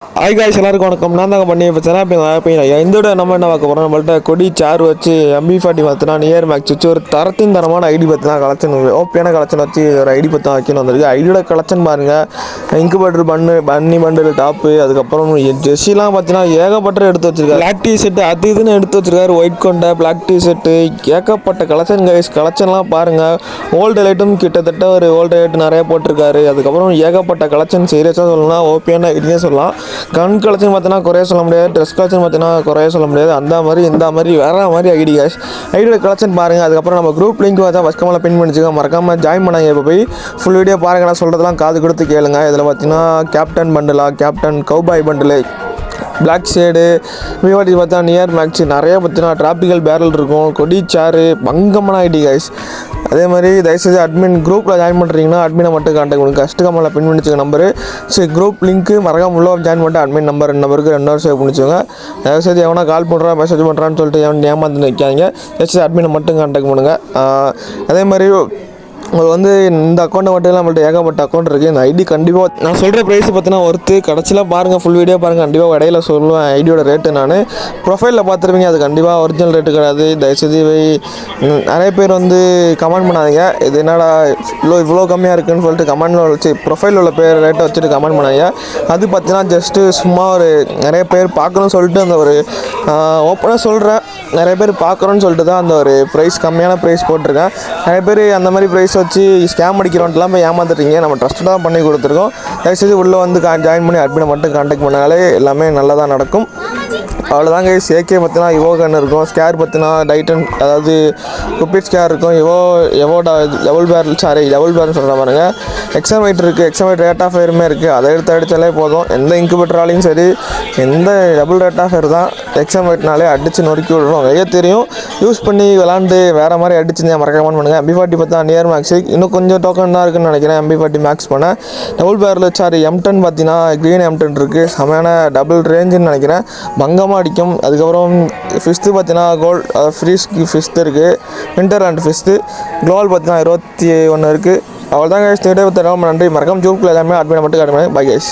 Hi guys எல்லாருக்கும் வணக்கம். நான் தாங்க பண்ணி இப்போ இந்த விட நம்ம என்ன பார்க்க போகிறோம், நம்மள்ட்ட கொடி சார் வச்சு MB40 பார்த்தினா நியர் மேக்ஸ் வச்சு ஒரு தரமான ஐடி பார்த்தினா கலெக்ஷன் ஓப்பியான கலெக்ஷன் வச்சு ஒரு ஐடி பார்த்து வைக்கணும் வந்திருக்கு. ஐடியோட கலெக்ஷன் பாருங்கள், இன்குபேட்டர் பன்னி பண்டில் டாப்பு, அதுக்கப்புறம் ஜெர்சிலாம் பார்த்தீங்கன்னா ஏகப்பட்ட எடுத்து வச்சிருக்காரு. பிளாக் டி ஷர்ட் அது இதுன்னு எடுத்து வச்சிருக்காரு. ஒயிட் கொண்ட பிளாக் டி ஷர்ட்டு ஏகப்பட்ட கலெக்ஷன் கைஸ். கலெக்ஷன்லாம் பாருங்கள், ஓல்டு ஐட்டம் கிட்டத்தட்ட ஒரு ஓல்டு ஐட்டம் நிறைய போட்டிருக்காரு. அதுக்கப்புறம் ஏகப்பட்ட கலெக்ஷன் சீரியஸாக சொல்லலாம், ஓப்பியான ஐடியா சொல்லலாம். கன் கலெக்ஷன் பார்த்தீங்கன்னா குறைய சொல்ல முடியாது, ட்ரெஸ் கலெக்ஷன் பார்த்தீங்கன்னா குறைய சொல்ல முடியாது. அந்த மாதிரி இந்த மாதிரி வேற மாதிரி ஐடி கேஷ் ஐடியோட கலெக்ஷன் பாருங்கள். அதுக்கப்புறம் நம்ம குரூப் லிங்க் பார்த்தா ஃபஸ்ட் கமெண்ட்ல பின் பண்ணிச்சுங்க, மறக்காமல் ஜாயின் பண்ணாங்க. இப்போ போய் ஃபுல் வீடியோ பாருங்கள், நான் சொல்கிறதெல்லாம் காது கொடுத்து கேளுங்க. இதில் பார்த்தீங்கன்னா கேப்டன் பண்டிலா, captain cowboy bundle, black shade விவாடி பார்த்தா நியர் மேக்ஸ் நிறைய பார்த்தீங்கன்னா டிராபிக்கல் பேரல் இருக்கும். கொடி சாரு பங்கமான ஐடி கைஸ். அதே மாதிரி தயவுசெய்து அட்மின் குரூப்பில் ஜாயின் பண்ணுறீங்கன்னா அட்மினை மட்டும் கான்டாக்ட் பண்ணுங்க. ஃபஸ்ட்டு கமெண்ட்டில் பின் பண்ணிச்சுங்க நம்பரு. சரி, குரூப் லிங்க்கு மறக்காம உள்ள ஜாயின் பண்ணிட்டு அட்மின் நம்பருக்கு 2 வருஷம் சேவ் பண்ணிச்சுங்க. தயவுசெய்து எவனா கால் பண்ணுறா மெசேஜ் பண்ணுறான்னு சொல்லிட்டு ஏமாந்து நிற்காதீங்க. தயவுசெய்து அட்மினை மட்டும் கான்டாக்ட் பண்ணுங்கள். அதே மாதிரி உங்களுக்கு இந்த அக்கௌண்ட்டை மட்டும் இல்லை, நம்மள்ட்ட ஏகப்பட்ட அக்கௌண்ட் இருக்குது. இந்த ஐடி கண்டிப்பாக நான் சொல்கிற ப்ரைஸ் பார்த்தீங்கன்னா ஒர்த்து. கடைசியில் பாருங்கள், ஃபுல் வீடியோ பாருங்கள், கண்டிப்பாக இடையில சொல்லுவேன் ஐடியோட ரேட்டு. நான் ப்ரொஃபைலில் பார்த்துருவீங்க, அது கண்டிப்பாக ஒரிஜினல் ரேட்டு கிடையாது. தயவுசெய்து நிறைய பேர் கமெண்ட் பண்ணாதீங்க, இது என்னடா இவ்வளோ கம்மியாக இருக்குதுன்னு சொல்லிட்டு கமெண்டில் வச்சு ப்ரொஃபைலில் உள்ள பேர் ரேட்டை வச்சுட்டு கமெண்ட் பண்ணாதீங்க. அது பார்த்தீங்கன்னா ஜஸ்ட்டு சும்மா ஒரு நிறைய பேர் பார்க்கணும்னு சொல்லிட்டு அந்த ஒரு ஓப்பனாக சொல்கிறேன், நிறைய பேர் பார்க்குறோன்னு சொல்லிட்டு தான் அந்த ஒரு ப்ரைஸ் கம்மியான ப்ரைஸ் போட்டிருக்கேன். நிறைய பேர் அந்த மாதிரி ப்ரைஸ் வச்சு ஸ்கேம் அடிக்கிறோன்ட்டுலாம் போய் ஏமாந்துட்டீங்க. நம்ம ட்ரஸ்ட்டாக பண்ணி கொடுத்துருக்கோம். தயவுசெய்து உள்ளே ஜாயின் பண்ணி அட்மினை மட்டும் கான்டாக்ட் பண்ணாலே எல்லாமே நல்லதாக நடக்கும். அவ்வளோதாங்க. சேக்கே பார்த்தினா இவோ கன் இருக்கும். ஸ்கேர் பார்த்தினா டைட்டன், அதாவது குப்பிட் ஸ்கேர் இருக்கும். எவோ லெவல் பேர்னு சொல்கிற பாருங்க. எக்ஸாமைட் இருக்குது, எக்ஸாமைட் ரேட் ஆஃப் ஃபயருமே இருக்குது. அதை எடுத்து அடித்தாலே போதும். எந்த இன்குபேட்டராலையும் சரி, எந்த டபுள் ரேட் ஆஃப் ஃபயர் தான் எக்ஸாமைட்னாலே அடித்து நொறுக்கி விடுறோம். நிறைய தெரியும், யூஸ் பண்ணி விளாண்டு வேறு மாதிரி அடிச்சுருந்தேன். மறக்காமல் பண்ணுங்கள். MB40 பார்த்தா நியர் மேக்ஸு இன்னும் கொஞ்சம் டோக்கன் தான் இருக்குன்னு நினைக்கிறேன். MB40 மேக்ஸ் பண்ண டபுள் பேரில் M10 பார்த்தீங்கன்னா க்ரீன் M10 இருக்குது. செமையான டபுள் ரேஞ்சுன்னு நினைக்கிறேன், பங்கமாக அடிக்கும். அதுக்கப்புறம் ஃபிஸ்ட்டு பார்த்தீங்கன்னா கோல்ட் ஃப்ரீஸ் ஃபிஸ்ட்டு இருக்குது. வின்டர் அண்ட் ஃபிஸ்ட்டு க்ளோவல் பார்த்தீங்கன்னா 21 இருக்குது. அவ்வளோதாங்க. ஸ்டேடியம் நன்றி. மறக்காம ஜூப்ல எல்லாமே அட்மினை மட்டும் காட்டுங்க. Bye guys.